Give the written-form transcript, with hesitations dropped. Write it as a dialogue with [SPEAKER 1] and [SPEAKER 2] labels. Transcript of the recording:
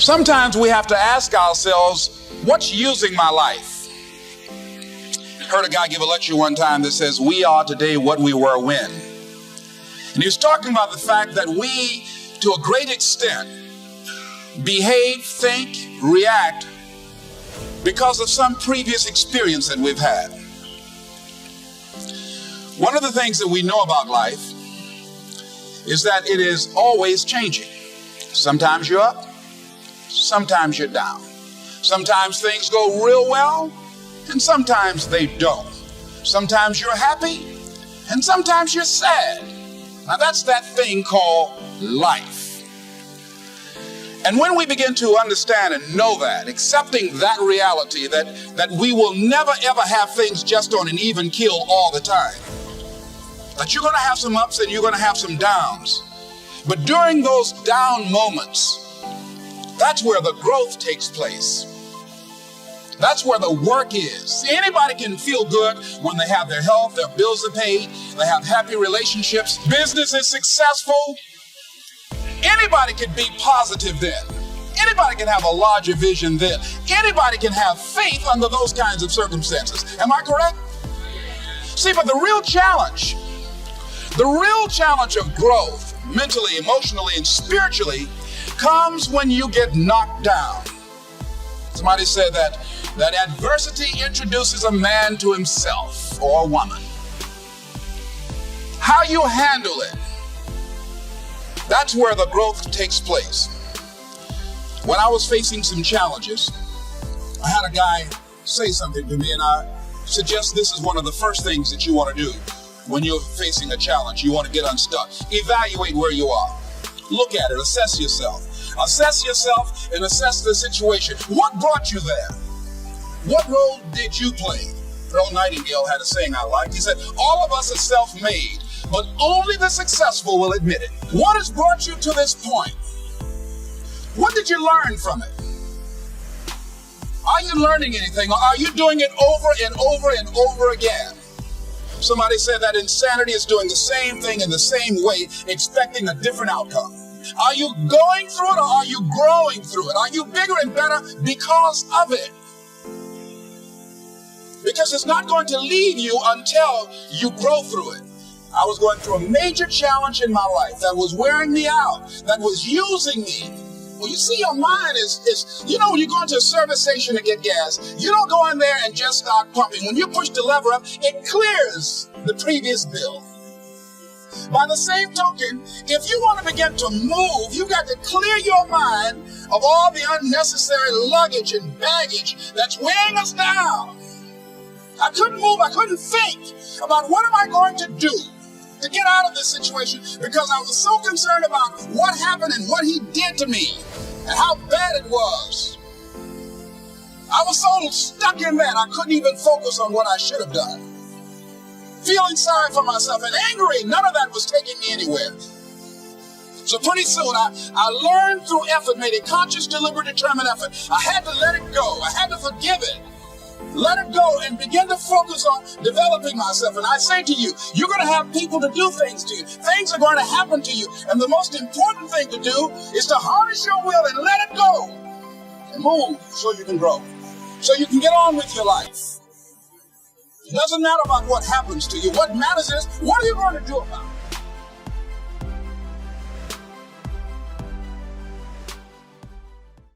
[SPEAKER 1] Sometimes we have to ask ourselves, what's using my life? Heard a guy give a lecture one time that says, we are today what we were when. And he was talking about the fact that we, to a great extent, behave, think, react because of some previous experience that we've had. One of the things that we know about life is that it is always changing. Sometimes you're up, sometimes you're down. Sometimes things go real well, and sometimes they don't. Sometimes you're happy, and sometimes you're sad. Now that's that thing called life. And when we begin to understand and know that, accepting that reality, that we will never ever have things just on an even keel all the time, that you're going to have some ups and you're going to have some downs. But during those down moments, that's where the growth takes place. That's where the work is. See, anybody can feel good when they have their health, their bills are paid, they have happy relationships, business is successful. Anybody can be positive then. Anybody can have a larger vision then. Anybody can have faith under those kinds of circumstances. Am I correct? See, but the real challenge of growth, mentally, emotionally, and spiritually, comes when you get knocked down. Somebody said that adversity introduces a man to himself or a woman. How you handle it, that's where the growth takes place. When I was facing some challenges, I had a guy say something to me, and I suggest this is one of the first things that you want to do when you're facing a challenge. You want to get unstuck. Evaluate where you are. Look at it. Assess yourself. Assess yourself and assess the situation. What brought you there? What role did you play? Earl Nightingale had a saying I liked. He said, all of us are self-made, but only the successful will admit it. What has brought you to this point? What did you learn from it? Are you learning anything, or are you doing it over and over and over again? Somebody said that insanity is doing the same thing in the same way, expecting a different outcome. Are you going through it, or are you growing through it? Are you bigger and better because of it? Because it's not going to leave you until you grow through it. I was going through a major challenge in my life that was wearing me out, that was using me. Well, you see, your mind is when you go into a service station to get gas, you don't go in there and just start pumping. When you push the lever up, it clears the previous bill. By the same token, if you want to begin to move, you've got to clear your mind of all the unnecessary luggage and baggage that's weighing us down. I couldn't move. I couldn't think about what am I going to do to get out of this situation, because I was so concerned about what happened and what he did to me and how bad it was. I was so stuck in that I couldn't even focus on what I should have done. Feeling sorry for myself and angry, none of that was taking me anywhere. So pretty soon I learned through effort, made a conscious, deliberate, determined effort. I had to let it go. I had to forgive it. Let it go and begin to focus on developing myself. And I say to you, you're going to have people to do things to you. Things are going to happen to you. And the most important thing to do is to harness your will and let it go and move so you can grow, so you can get on with your life. It doesn't matter about what happens to you. What matters is, what are you going to do about it?